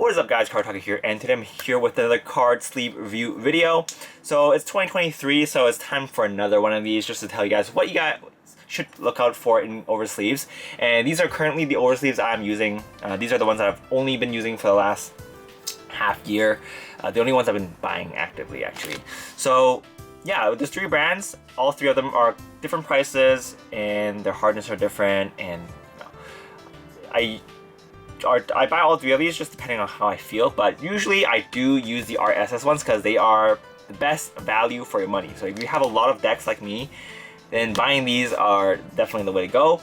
What is up guys, Card Talker here, and today I'm here with another card sleeve review video. So it's 2023, so it's time for another one of these just to tell you guys what you guys should look out for in oversleeves. And these are currently the oversleeves I'm using. These are the ones that I've only been using for the last half year. The only ones I've been buying actively actually. So yeah, there's 3 brands. All 3 of them are different prices and their hardness are different, and I buy all 3 of these just depending on how I feel, but usually I do use the RSS ones because they are the best value for your money. So if you have a lot of decks like me, then buying these are definitely the way to go.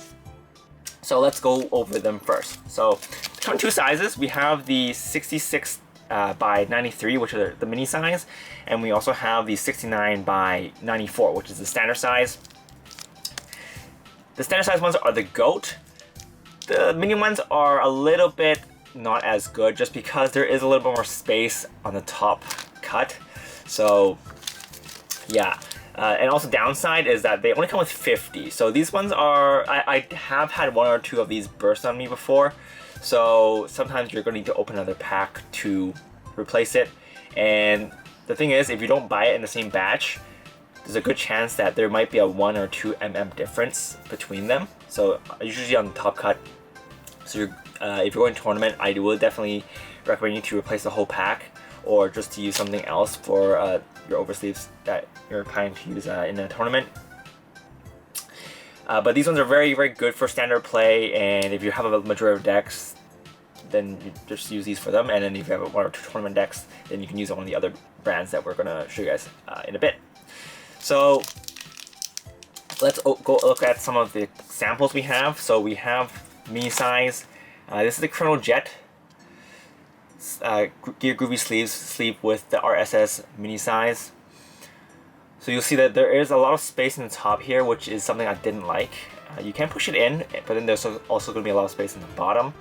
So let's go over them first. So they come in 2 sizes. We have the 66 by 93, which are the mini size, and we also have the 69 by 94, which is the standard size. The standard size ones are the GOAT. The mini ones are a little bit not as good just because there is a little bit more space on the top cut. So yeah, and also downside is that they only come with 50. So these ones are, I have had 1 or 2 of these burst on me before. So sometimes you're going to need to open another pack to replace it. And the thing is, if you don't buy it in the same batch, there's a good chance that there might be a 1 or 2 mm difference between them. So usually on the top cut. So if you're going to tournament, I would definitely recommend you to replace the whole pack, or just to use something else for your oversleeves that you're planning to use in a tournament. But these ones are very, very good for standard play, and if you have a majority of decks, then you just use these for them. And then if you have 1 or 2 tournament decks, then you can use one of the other brands that we're gonna show you guys in a bit. So let's go look at some of the samples we have. So we have mini size. This is the Chrono Jet Gear Groovy sleeve with the RSS mini size. So you'll see that there is a lot of space in the top here, which is something I didn't like. You can push it in, but then there's also going to be a lot of space in the bottom.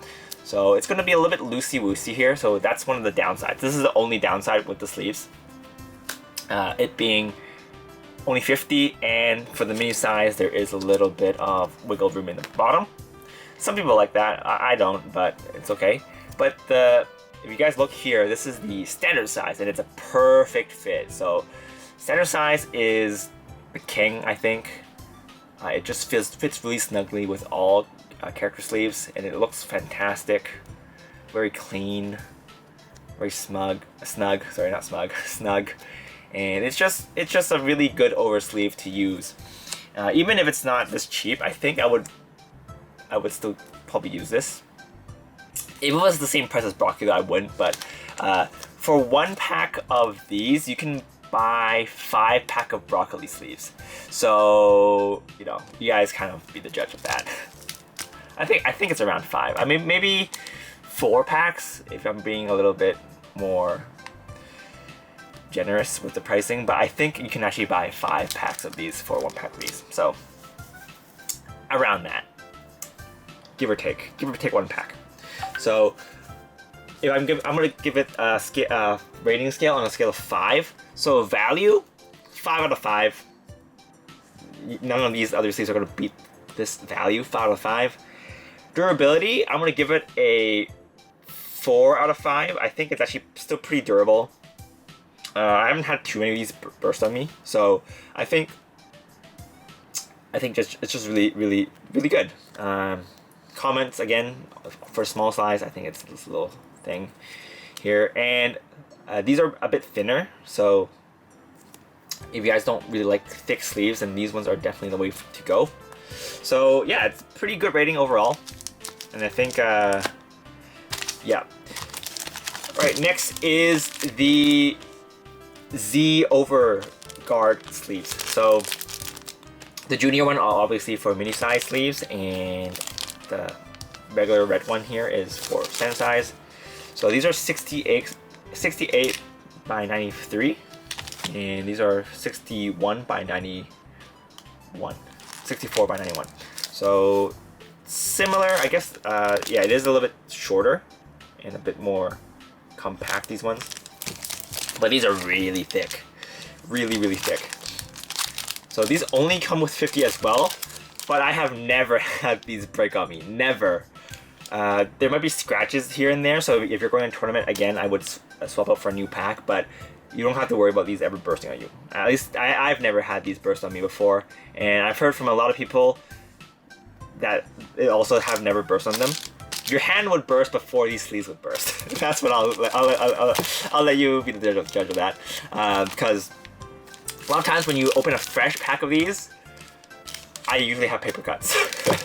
So it's going to be a little bit loosey-woosey here, so that's one of the downsides. This is the only downside with the sleeves. It being only 50, and for the mini size there is a little bit of wiggle room in the bottom. Some people like that, I don't, but it's okay. But if you guys look here, this is the standard size, and it's a perfect fit. So standard size is the king, I think. It just fits really snugly with all character sleeves, and it looks fantastic. Very clean, very snug. And it's just a really good oversleeve to use. Even if it's not this cheap, I think I would still probably use this. If it was the same price as broccoli, I wouldn't, but for 1 pack of these, you can buy 5 pack of broccoli sleeves. So, you know, you guys kind of be the judge of that. I think it's around 5. I mean, maybe 4 packs if I'm being a little bit more generous with the pricing, but I think you can actually buy 5 packs of these for 1 pack of these. So around that. Give or take 1 pack. So if I'm gonna give it a rating scale on a scale of 5. So value, 5 out of 5. None of these other sleeves are gonna beat this value. 5 out of 5. Durability, I'm gonna give it a 4 out of 5. I think it's actually still pretty durable. I haven't had too many of these burst on me, so I think it's just really, really, really good. Comments again for small size, I think it's this little thing here, and these are a bit thinner, so if you guys don't really like thick sleeves, then these ones are definitely the way to go. So yeah, it's pretty good rating overall, and I think yeah. Alright, next is the Z Overguard sleeves. So the junior one are obviously for mini size sleeves, and the regular red one here is for standard size. So these are 68 by 93, and these are 61 by 91, 64 by 91. So similar, I guess. Yeah, it is a little bit shorter and a bit more compact, these ones, but these are really thick, really, really thick. So these only come with 50 as well, but I have never had these break on me, never. There might be scratches here and there, so if you're going to a tournament, again, I would swap out for a new pack, but you don't have to worry about these ever bursting on you. At least I've never had these burst on me before, and I've heard from a lot of people that it also have never burst on them. Your hand would burst before these sleeves would burst. That's what I'll let you be the judge of that, because a lot of times when you open a fresh pack of these, I usually have paper cuts.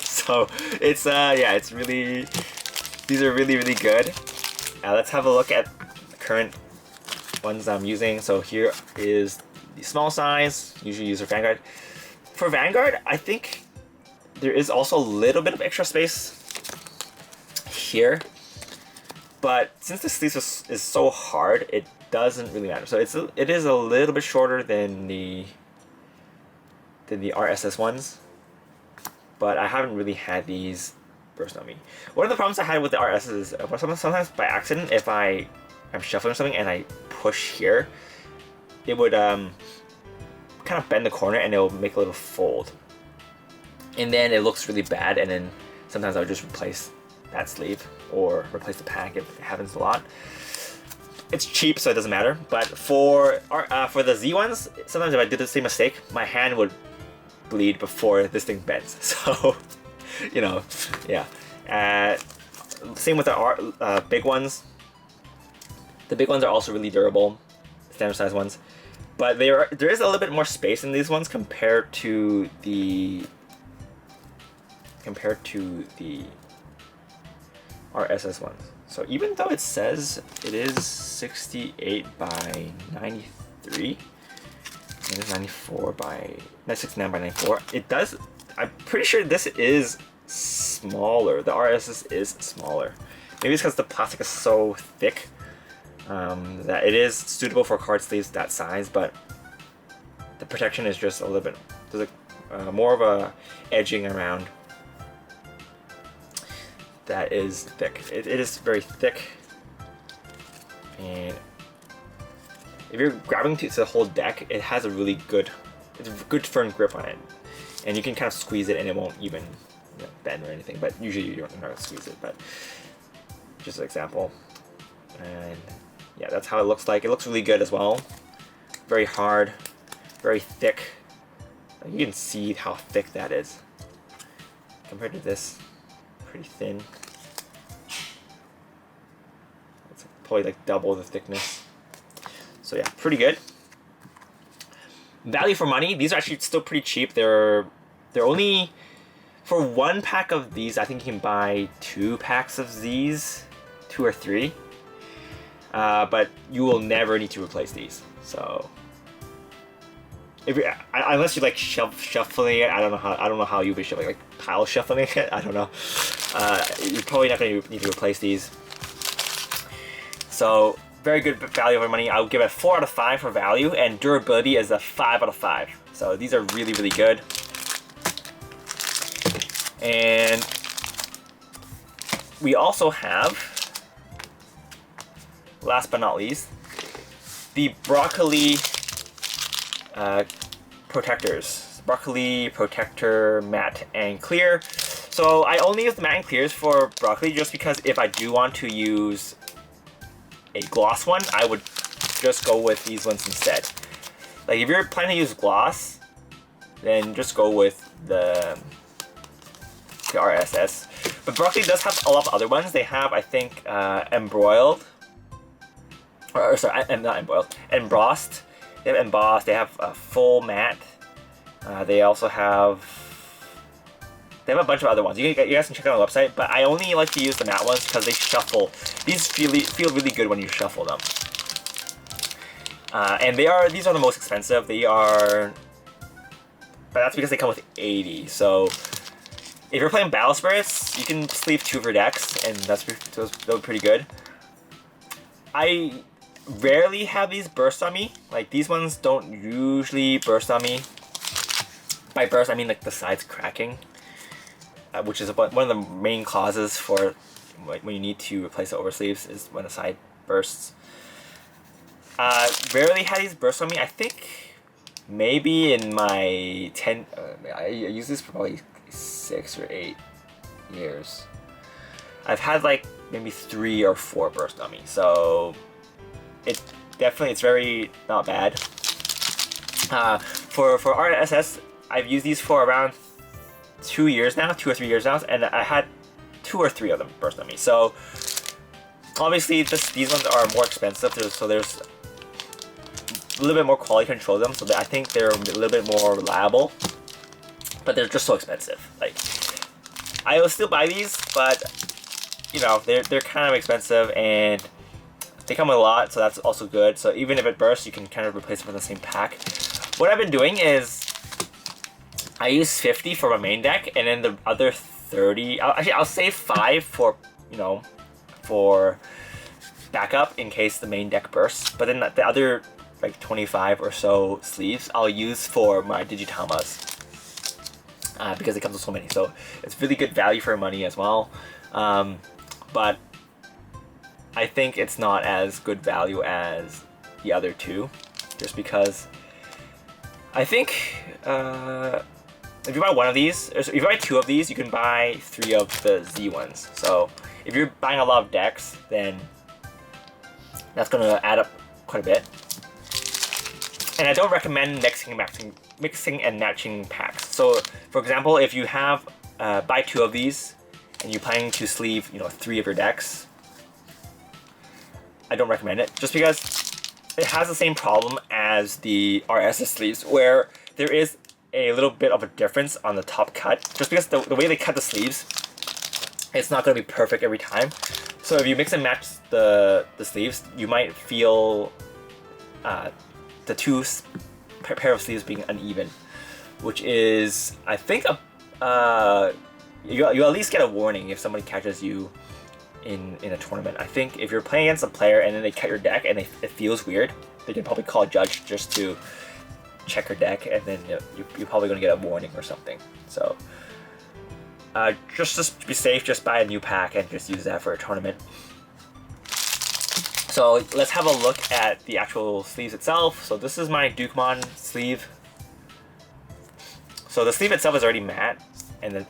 So it's yeah, it's really, these are really good. Let's have a look at the current ones I'm using. So here is the small size, usually use for Vanguard. For Vanguard, I think there is also a little bit of extra space here, but since the sleeve is so hard, it doesn't really matter. So it is a little bit shorter than the RSS ones, but I haven't really had these burst on me. One of the problems I had with the RSS is sometimes by accident, if I'm shuffling or something and I push here, it would kind of bend the corner and it will make a little fold, and then it looks really bad. And then sometimes I would just replace that sleeve or replace the pack if it happens a lot. It's cheap, so it doesn't matter. But for the Z ones, sometimes if I did the same mistake, my hand would bleed before this thing bends. So, you know, yeah. Same with the big ones. The big ones are also really durable, standard size ones. But there is a little bit more space in these ones compared to the RSS ones. So even though it says it is 68 by 93, it is 69 by 94, it does, I'm pretty sure this is smaller. The RSS is smaller. Maybe it's because the plastic is so thick that it is suitable for card sleeves that size, but the protection is just a little bit, there's more of a edging around that is thick. It is very thick, and if you're grabbing to the whole deck, it has a really good, it's a good firm grip on it, and you can kind of squeeze it and it won't even bend or anything. But usually you don't know how to squeeze it. But just an example, and yeah, that's how it looks like. It looks really good as well. Very hard, very thick. You can see how thick that is compared to this. Pretty thin. It's probably like double the thickness. So yeah, pretty good. Value for money. These are actually still pretty cheap. They're only, for one pack of these, I think you can buy 2 packs of these, 2 or 3. But you will never need to replace these. So if you, unless you like shuffling it, I don't know how you would shuffle, like pile shuffling it. I don't know. You're probably not going to need to replace these. So very good value for money. I would give it a 4 out of 5 for value, and durability is a 5 out of 5. So these are really good. And we also have, last but not least, the broccoli protectors. Broccoli protector matte and clear. So I only use the matte and clears for broccoli just because if I do want to use a gloss one, I would just go with these ones instead. Like if you're planning to use gloss, then just go with the RSS. But broccoli does have a lot of other ones. They have, I think, embroiled, or sorry, not embroiled, embossed. They have embossed. They have a full matte. They also have a bunch of other ones. You guys can check out on the website, but I only like to use the matte ones because they shuffle. These feel really good when you shuffle them. And these are the most expensive. But that's because they come with 80. So if you're playing Battle Spirits, you can sleeve 2 for decks, and those are pretty good. I rarely have these burst on me. Like these ones don't usually burst on me. By burst, I mean like the sides cracking, which is one of the main causes for when you need to replace the oversleeves is when the side bursts. Rarely had these burst on me. I think maybe in my 10, I use this for probably 6 or 8 years. I've had like maybe 3 or 4 burst on me, so it's very not bad. For RSS, I've used these for around 2 years now, 2 or 3 years now, and I had 2 or 3 of them burst on me. So obviously these ones are more expensive, so there's a little bit more quality control to them, so I think they're a little bit more reliable, but they're just so expensive. Like, I will still buy these, but you know, they're kind of expensive, and they come with a lot, so that's also good. So even if it bursts, you can kind of replace it with the same pack. What I've been doing is I use 50 for my main deck, and then the other 30, I'll save 5 for, you know, for backup in case the main deck bursts. But then the other like 25 or so sleeves I'll use for my Digitamas, because it comes with so many. So it's really good value for money as well. But I think it's not as good value as the other two, just because I think if you buy one of these, or if you buy 2 of these, you can buy 3 of the Z ones. So if you're buying a lot of decks, then that's gonna add up quite a bit. And I don't recommend mixing and matching packs. So for example, if you have buy 2 of these and you're planning to sleeve, you know, 3 of your decks, I don't recommend it, just because it has the same problem as the RSS sleeves, where there is a little bit of a difference on the top cut, just because the way they cut the sleeves, it's not going to be perfect every time. So if you mix and match the sleeves, you might feel the 2 pair of sleeves being uneven, which is, I think, you at least get a warning if somebody catches you in a tournament. I think if you're playing against a player and then they cut your deck and it feels weird, they can probably call a judge just to check your deck, and then you're probably going to get a warning or something. So just to be safe, just buy a new pack and just use that for a tournament. So let's have a look at the actual sleeves itself. So this is my Dukemon sleeve. So the sleeve itself is already matte, and then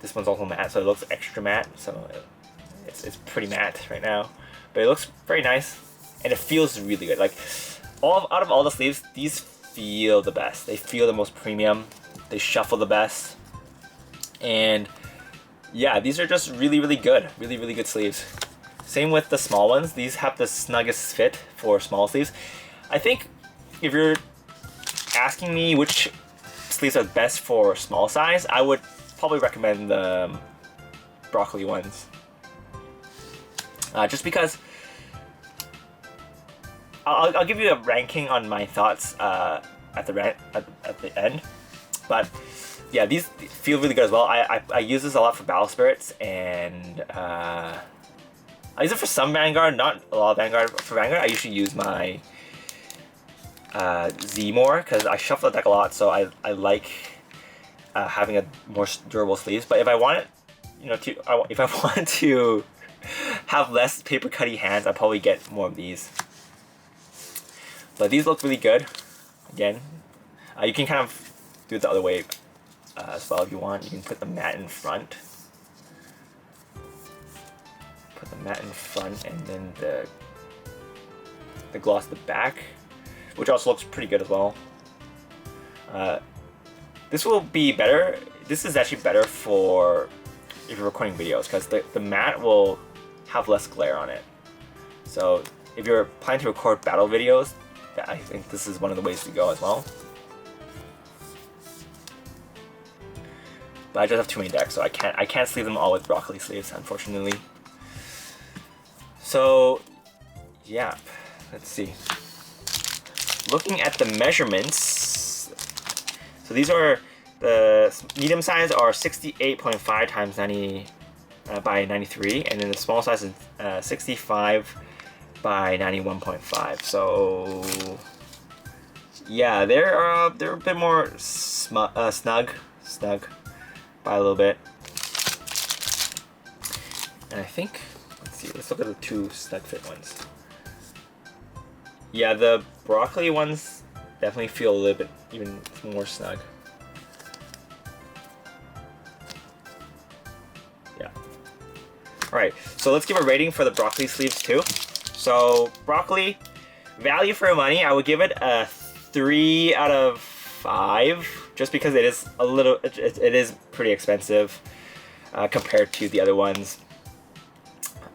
this one's also matte, so it looks extra matte. So it's pretty matte right now, but it looks very nice, and it feels really good. Like, out of all the sleeves, these feel the best. They feel the most premium. They shuffle the best, and yeah, these are just really good, really good sleeves. Same with the small ones. These have the snuggest fit for small sleeves. I think if you're asking me which sleeves are best for small size, I would probably recommend the broccoli ones. Just because I'll give you a ranking on my thoughts at the end, but yeah, these feel really good as well. I use this a lot for Battle Spirits, and I use it for some Vanguard, not a lot of Vanguard. For Vanguard, I usually use my Z more, because I shuffle the deck a lot, so I like having a more durable sleeves. But if I want it, you know, if I want to have less paper cutty hands, I'll probably get more of these. But these look really good. Again, you can kind of do it the other way as well if you want. You can put the matte in front. Put the matte in front, and then the gloss at the back, which also looks pretty good as well. This will be better. This is actually better for if you're recording videos, because the matte will have less glare on it. So if you're planning to record battle videos, I think this is one of the ways to go as well. But I just have too many decks, so I can't sleeve them all with broccoli sleeves, unfortunately. So yeah, let's see. Looking at the measurements, so these are the medium size are 68.5 times 90 by 93, and then the small size is 65 by 91.5. So yeah, they're a bit more snug by a little bit. And I think, let's look at the 2 snug fit ones. Yeah, the broccoli ones definitely feel a little bit even more snug. Yeah. Alright, so let's give a rating for the broccoli sleeves too. So broccoli, value for money, I would give it a 3 out of 5, just because it is a little, it is pretty expensive compared to the other ones.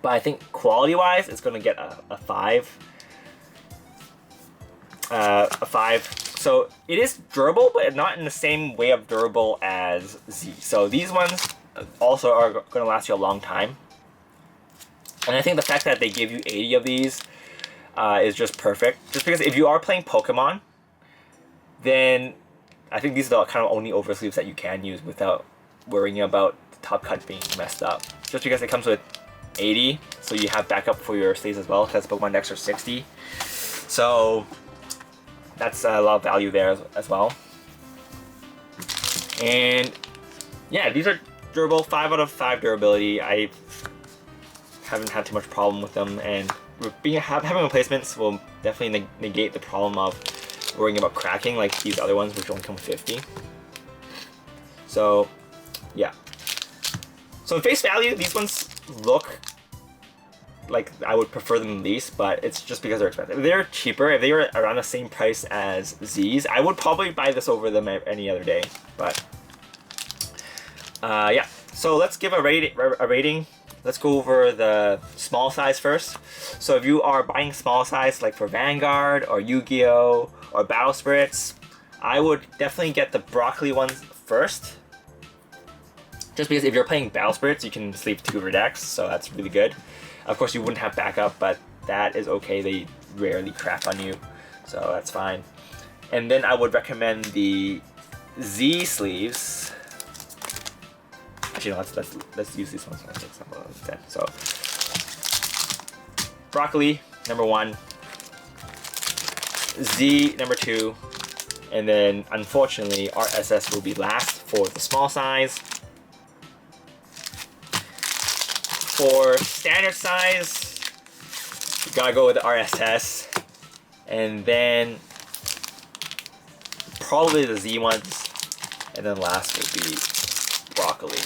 But I think quality-wise, it's going to get a 5. A 5. So it is durable, but not in the same way of durable as Z. So these ones also are going to last you a long time. And I think the fact that they give you 80 of these is just perfect. Just because if you are playing Pokemon, then I think these are the kind of only oversleeves that you can use without worrying about the top cut being messed up. Just because it comes with 80, so you have backup for your sleeves as well, because Pokemon decks are 60. So that's a lot of value there as well. And yeah, these are durable, 5 out of 5 durability. I haven't had too much problem with them, and having replacements will definitely negate the problem of worrying about cracking like these other ones, which only come with 50. So yeah. So in face value, these ones look like I would prefer them least, but it's just because they're expensive. If they're cheaper, if they were around the same price as Z's, I would probably buy this over them any other day. But yeah, so let's give a rating. Let's go over the small size first. So if you are buying small size, like for Vanguard or Yu-Gi-Oh or Battle Spirits, I would definitely get the broccoli ones first. Just because if you're playing Battle Spirits, you can sleeve 2 of your decks, so that's really good. Of course, you wouldn't have backup, but that is okay. They rarely crack on you, so that's fine. And then I would recommend the Z sleeves. Actually, no, let's use these ones. Let's take some of them instead. So, broccoli number 1, Z number 2, and then unfortunately RSS will be last for the small size. For standard size, you gotta go with the RSS, and then probably the Z ones, and then last will be broccoli.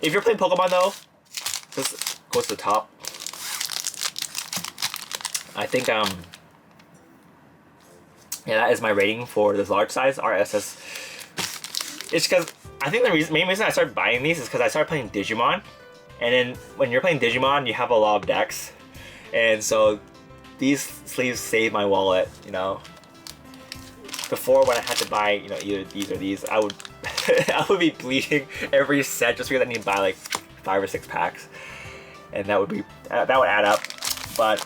If you're playing Pokemon though, just go to the top. I think yeah, that is my rating for this large size RSS. It's because I think the main reason I started buying these is because I started playing Digimon. And then when you're playing Digimon, you have a lot of decks, and so these sleeves save my wallet. You know, before when I had to buy, you know, either these or these, I would I would be bleeding every set just because I need to buy like 5 or 6 packs, and that would add up. But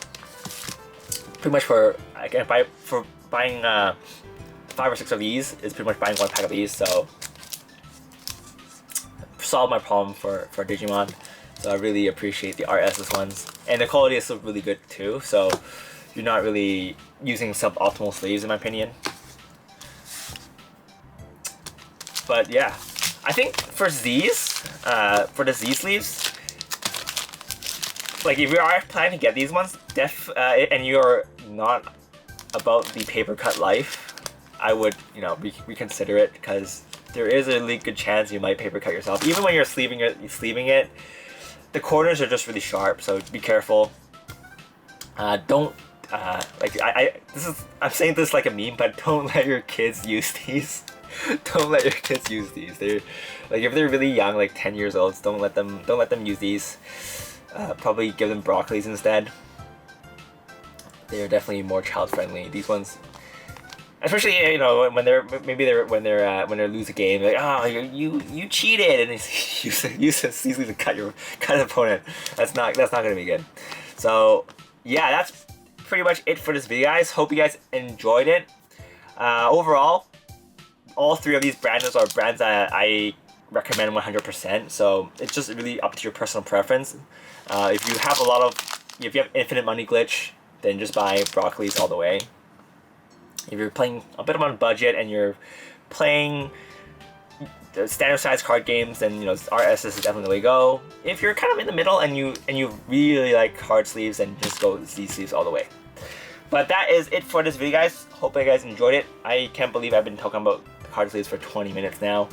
pretty much for buying 5 or 6 of these is pretty much buying 1 pack of these. So solved my problem for Digimon. So I really appreciate the RSS ones, and the quality is still really good too. So you're not really using suboptimal sleeves in my opinion. But yeah, I think for Z's, for the Z sleeves, like if you are planning to get these ones, and you're not about the paper cut life, I would, you know, reconsider it, because there is a really good chance you might paper cut yourself. Even when you're sleeving it, the corners are just really sharp, so be careful. Don't like I'm saying this like a meme, but don't let your kids use these. Don't let your kids use these. They're like, if they're really young, like 10 years old, don't let them use these. Probably give them broccolis instead. They're definitely more child friendly. These ones, especially, you know, when they lose a game, like, oh, you cheated, and use these to cut an opponent. That's not gonna be good. So yeah, that's pretty much it for this video, guys. Hope you guys enjoyed it. Overall, all 3 of these brands are brands that I recommend 100%. So it's just really up to your personal preference. If you have infinite money glitch, then just buy broccolis all the way. If you're playing a bit on a budget and you're playing the standard size card games, then, you know, RSS is definitely the way to go. If you're kind of in the middle and you really like hard sleeves, then just go Z sleeves all the way. But that is it for this video, guys. Hope you guys enjoyed it. I can't believe I've been talking about the card sleeves for 20 minutes now.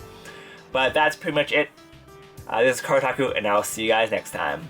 But that's pretty much it. This is Kartaku, and I'll see you guys next time.